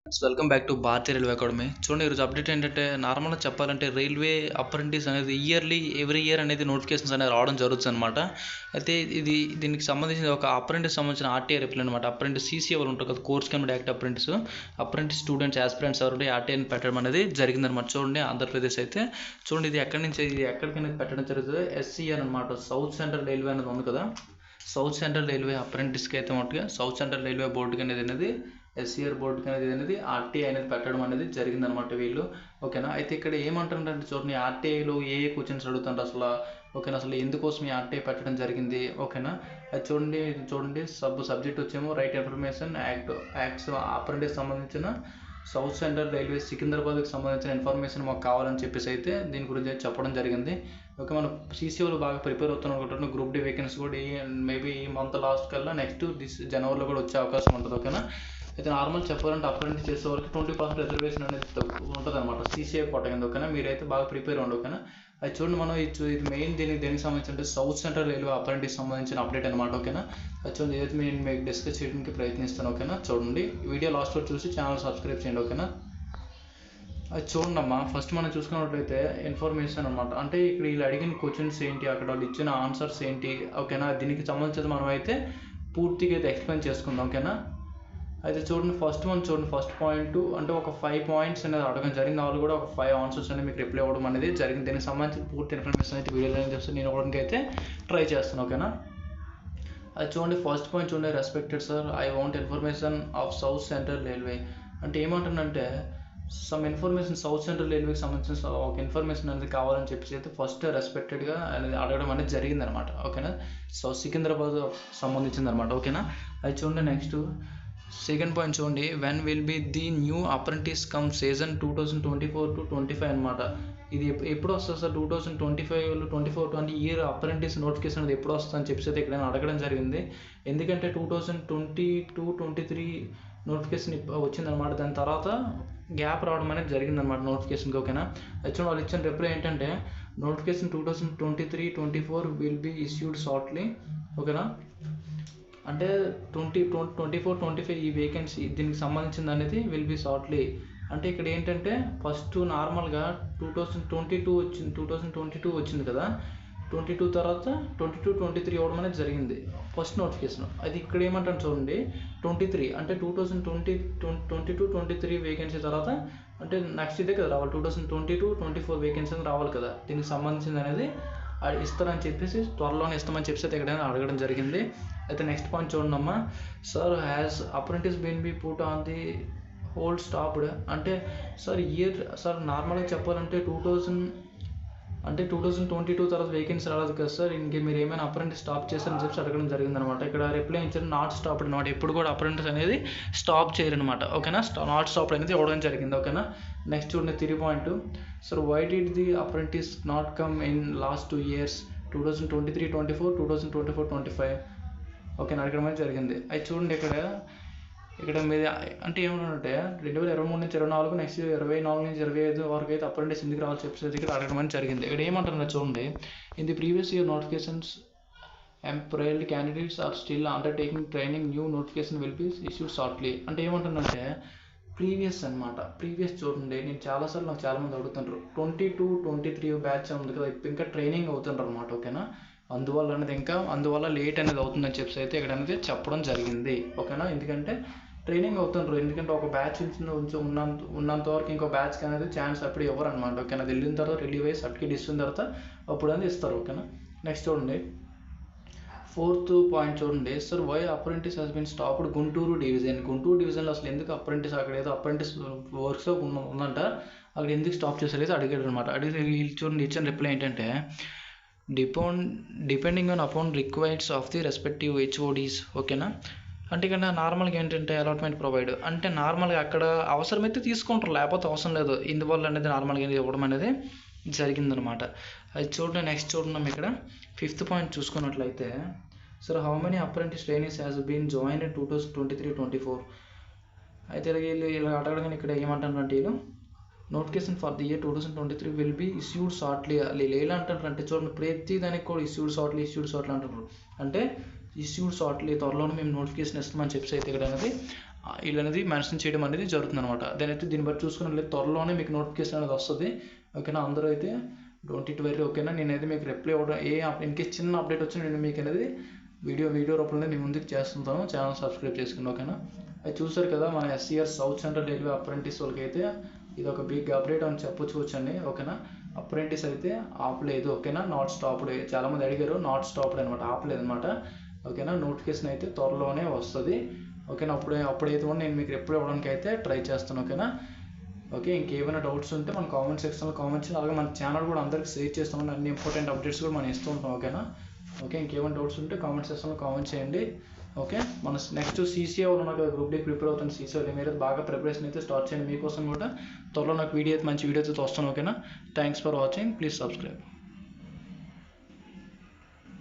Welcome back to Bharatiya railway academy. చూడండి, ఈరోజు update ఏంటంటే, నార్మల్గా చెప్పాలంటే రైల్వే అప్రెంటిస్ అనేది ఎవ్రీ ఇయర్ అనేది నోటిఫికేషన్స్ అనేది రావడం జరుగుతుంది అనమాట. అయితే దీనికి సంబంధించిన ఒక అప్రెంటిస్ సంబంధించిన ఆర్టీఐ రిప్లై అనమాట. అప్రెంటిస్ సీసీ ఎవరు ఉంటారు కదా, course committee act apprentice students aspirants ఎవరు ఆర్టీఐని పెట్టడం అనేది జరిగిందనమాట. చూడండి, ఆంధ్రప్రదేశ్ అయితే చూడండి, ఇది ఎక్కడికైనా పెట్టడం జరుగుతుంది. ఎస్సీఆర్ అనమాట, సౌత్ సెంట్రల్ రైల్వే అనేది ఉంది కదా, సౌత్ సెంట్రల్ రైల్వే అప్రెంటిస్కి అయితే మట్టుగా సౌత్ సెంట్రల్ రైల్వే బోర్డుకి అనేది ఎస్సీఆర్ బోర్డుకి అనేది ఆర్టీఐ అనేది పెట్టడం అనేది జరిగిందనమాట వీళ్ళు. ఓకేనా, అయితే ఇక్కడ ఏమంటారంటే చూడండి, ఆర్టీఐలో ఏ క్వశ్చన్స్ అడుగుతారు అసలు, ఓకేనా, అసలు ఎందుకోసం ఈ ఆర్టీఐ పెట్టడం జరిగింది. ఓకేనా, అది చూడండి సబ్జెక్ట్ వచ్చేమో రైట్ ఇన్ఫర్మేషన్ యాక్ట్స్ అప్రెంటిస్ సంబంధించిన సౌత్ సెంట్రల్ రైల్వే సికింద్రాబాద్కి సంబంధించిన ఇన్ఫర్మేషన్ మాకు కావాలని చెప్పేసి అయితే దీని గురించి చెప్పడం జరిగింది. ఓకే, మనం సీసీఓలు బాగా ప్రిపేర్ అవుతున్నాం అనుకుంటున్నాం. గ్రూప్ డి వేకెన్సీ కూడా మేబీ ఈ మంత్ లాస్ట్ కల్లా నెక్స్ట్ జనవరిలో కూడా వచ్చే అవకాశం ఉంటుంది. ఓకేనా, అయితే నార్మల్ చెప్పాలంటే అప్రెంటిస్ చేసే వాళ్ళకి 20% రిజర్వేషన్ అనేది ఉంటుంది అనమాట, సీసీఐ కోట కింద. ఓకేనా, మీరైతే బాగా ప్రిపేర్ అవ్వండి. ఓకేనా, అది చూడండి, మనం ఇది మెయిన్ దేనికి సంబంధించి సౌత్ సెంట్రల్ రైల్వే అప్రెంటిస్ సంబంధించిన అప్డేట్ అనమాట. ఓకేనా, అది చూడండి, ఏదైతే నేను మీకు డిస్కస్ చేయడానికి ప్రయత్నిస్తాను. ఓకేనా, చూడండి, వీడియో లాస్ట్ వరకు చూసి ఛానల్ సబ్స్క్రైబ్ చేయండి. ఓకేనా, అది చూడండి అమ్మా, ఫస్ట్ మనం చూసుకున్నట్లయితే ఇన్ఫర్మేషన్ అనమాట. అంటే ఇక్కడ వీళ్ళు అడిగిన క్వశ్చన్స్ ఏంటి, అక్కడ వాళ్ళు ఇచ్చిన ఆన్సర్స్ ఏంటి. ఓకేనా, దీనికి సంబంధించి మనం అయితే పూర్తిగా అయితే ఎక్స్ప్లెయిన్ చేసుకుందాం. ఓకేనా, అయితే చూడండి, ఫస్ట్ పాయింట్ అంటే ఒక 5 పాయింట్స్ అనేది అడగడం జరిగింది. వాళ్ళు కూడా ఒక 5 ఆన్సర్స్ అనేది మీకు రిప్లై అవ్వడం అనేది జరిగింది. దీనికి సంబంధించిన పూర్తి ఇన్ఫర్మేషన్ అయితే వీడియోలో చేస్తే నేను ఇవ్వడానికి అయితే ట్రై చేస్తాను. ఓకేనా, అది చూడండి, ఫస్ట్ పాయింట్ చూడండి, respected sir, I want information of south central railway. అంటే ఏమంటుందంటే, సమ్ ఇన్ఫర్మేషన్ సౌత్ సెంట్రల్ రైల్వేకి సంబంధించిన ఒక ఇన్ఫర్మేషన్ అనేది కావాలని చెప్పేసి అయితే ఫస్ట్ రెస్పెక్టెడ్గా అనేది అడగడం అనేది జరిగిందనమాట. ఓకేనా, సో సికింద్రాబాద్ సంబంధించింది అనమాట. ఓకేనా, అది చూడండి, నెక్స్ట్ సెకండ్ పాయింట్ చూడండి, when will be the new apprentice come season 2024 to 25 అనమాట. ఇది ఎప్పుడు వస్తుంది సార్, 2025 ఇయర్ అప్రెంటిస్ నోటిఫికేషన్ అనేది ఎప్పుడు వస్తుంది అని చెప్పేసి ఇక్కడ అడగడం జరిగింది. ఎందుకంటే 2022-23 నోటిఫికేషన్ వచ్చిందనమాట. దాని తర్వాత గ్యాప్ రావడం అనేది జరిగిందనమాట నోటిఫికేషన్కి. ఓకేనా, యాక్చువల్ వాళ్ళు ఇచ్చిన రిప్లై ఏంటంటే, notification 2023-24 will be issued shortly. ఓకేనా, అంటే 2024-25 ఈ వేకెన్సీ దీనికి సంబంధించింది అనేది విల్ బి షార్ట్లీ. అంటే ఇక్కడ ఏంటంటే, ఫస్ట్ నార్మల్గా 2022 వచ్చింది కదా, 22 తర్వాత 22-23 ఇవ్వడం అనేది జరిగింది ఫస్ట్ నోటిఫికేషన్. అది ఇక్కడ ఏమంటాను చూడండి, 23 అంటే 2022-23 వేకెన్సీ తర్వాత అంటే నెక్స్ట్ ఇదే కదా రావాలి, 2022-24 వేకెన్సీ రావాలి కదా, దీనికి సంబంధించింది అనేది ఇస్తారని చెప్పేసి త్వరలోనే ఇస్తామని చెప్పేసి ఇక్కడ అడగడం జరిగింది. అయితే నెక్స్ట్ పాయింట్ చూడండి అమ్మా, sir has apprentice been be put on the hold stopped. అంటే సార్ నార్మల్గా చెప్పాలంటే 2022 తర్వాత వేకెన్సీ రాలేదు కదా సార్, ఇంకే మీరు ఏమైనా అప్రెంటిస్ స్టాప్ చేస్తారని చెప్పి అడగడం జరిగిందనమాట. ఇక్కడ రిప్లై ఇచ్చారు, నాట్ స్టాప్డ్ అనమాట. ఎప్పుడు కూడా అప్రెంటిస్ అనేది స్టాప్ చేయరనమాట. ఓకేనా, నాట్ స్టాప్డ్ అనేది ఇవ్వడం జరిగింది. ఓకేనా, నెక్స్ట్ చూడండి 3 point, sir why did the apprentice not come in last 2 years 2023-24 2024-25. ఓకేనా, అడగడం అనేది జరిగింది. అది చూడండి, ఇక్కడ మీద అంటే ఏమంటే 2023 నుంచి 24 నెక్స్ట్ 24 నుంచి 25 వరకు అయితే అప్రెంటిస్ ఎందుకు రావాలి చెప్పేసి ఇక్కడ అడగడం అనేది జరిగింది. ఇక్కడ ఏమంటారు చూడండి, in the previous year notifications employed candidates are still undertaking training, new notification will be issued shortly. అంటే ఏమంటుందంటే ప్రీవియస్ అనమాట. ప్రీవియస్ చూడండి, నేను చాలాసార్లు నాకు చాలామంది అడుగుతుంటారు, 22-23 బ్యాచ్ ఉంది కదా, ఇంకా ట్రైనింగ్ అవుతుంటారు అనమాట. ఓకేనా, అందువల్ల లేట్ అనేది అవుతుందని చెప్పేసి అయితే ఇక్కడ అనేది చెప్పడం జరిగింది. ఓకేనా, ఎందుకంటే ట్రైనింగ్ అవుతుంటారు, ఎందుకంటే ఒక బ్యాచ్ ఉన్నంత వరకు ఇంకో బ్యాచ్కి అనేది ఛాన్స్ అప్పుడు ఇవ్వరు అనమాట. ఓకేనా, అది వెళ్ళిన తర్వాత రిలీవ్ అయ్యి సర్టిఫికేట్ ఇచ్చిన తర్వాత అప్పుడు అనేది ఇస్తారు. ఓకేనా, నెక్స్ట్ చూడండి, 4th పాయింట్ చూడండి, sir why apprentice has been stopped Guntur డివిజన్లో అసలు ఎందుకు అప్రెంటిస్, అక్కడ ఏదో అప్రెంటిస్ వర్క్షాప్ ఉందంట, అక్కడ ఎందుకు స్టాప్ చేసేది అడిగాడు అనమాట. చూడండి, ఇచ్చిన రిప్లై ఏంటంటే, depending upon requires of the respective HODs. ఓకేనా, అంటే ఇక్కడ నార్మల్గా ఏంటంటే అలాట్మెంట్ ప్రొవైడ్ అంటే నార్మల్గా అక్కడ అవసరమైతే తీసుకుంటారు, లేకపోతే అవసరం లేదు. ఇందువల్ల అనేది నార్మల్గా ఇవ్వడం అనేది జరిగిందనమాట. అది చూడండి, నెక్స్ట్ చూడండి ఇక్కడ 5th పాయింట్ చూసుకున్నట్లయితే, sir how many apprentice trainees has been join 2023-24. అయితే ఇలా అడగడం ఇక్కడ ఏమంటారంటే, వీళ్ళు notification for the year 2023 will be issued shortly. ఎలా అంటారు అంటే చూడండి, ప్రతి దానికి కూడా ఇష్యూడ్ షార్ట్లీ అంటారు. అంటే ఇష్యూడ్ షార్ట్లీ త్వరలోనే మేము నోటిఫికేషన్ ఇస్తామని చెప్పేసి అయితే ఇక్కడ అనేది వీళ్ళు అనేది మెన్షన్ చేయడం అనేది జరుగుతుంది అనమాట. దీన్ని బట్టి చూసుకున్నట్లయితే త్వరలోనే మీకు నోటిఫికేషన్ అనేది వస్తుంది. ఓకేనా, అందరూ అయితే డోంట్ ఇట్ వెరీ. ఓకేనా, నేనైతే మీకు రిప్లై ఇవ్వడం ఇన్కేస్ చిన్న అప్డేట్ వచ్చి నేను మీకు అనేది వీడియో రూపంలో నేను ముందుకు చేస్తుంటాను. ఛానల్ సబ్స్క్రైబ్ చేసుకుని. ఓకేనా, అది చూసారు కదా మన SCR south central railway apprentice వాళ్ళకి అయితే ఇది ఒక బిగ్ అప్డేట్ అని చెప్పొచ్చుకోవచ్చండి. ఓకేనా, అప్రెంటిస్ అయితే ఆపలేదు. ఓకేనా, నాట్ స్టాప్డ్. చాలామంది అడిగారు, నాట్ స్టాప్డ్ అనమాట, ఆపలేదు అనమాట. ఓకేనా, నోటిఫికేషన్ అయితే త్వరలోనే వస్తుంది. ఓకేనా, అప్పుడైతే నేను మీకు రిప్లై ఇవ్వడానికి అయితే ట్రై చేస్తాను. ఓకేనా, ఓకే, ఇంకేమైనా డౌట్స్ ఉంటే మన కామెంట్ సెక్షన్లో కామెంట్ చేయండి. అలాగే మన ఛానల్ కూడా అందరికి షేర్ చేస్తామని అన్ని ఇంపార్టెంట్ అప్డేట్స్ కూడా మనం ఇస్తూ ఉంటాం. ఓకేనా, ఓకే, ఇంకేమైనా డౌట్స్ ఉంటే కామెంట్ సెక్షన్లో కామెంట్ చేయండి. ఓకే, మన నెక్స్ట్ CCA వాళ్ళు నాకు గ్రూప్ డి ప్రిపేర్ అవుతాను. CCA వాళ్ళు మీరు బాగా ప్రిపరేషన్ అయితే స్టార్ట్ చేయండి. మీకోసం కూడా త్వరలో నాకు మంచి వీడియో అయితే వస్తాను. ఓకేనా, thanks for watching. Please subscribe.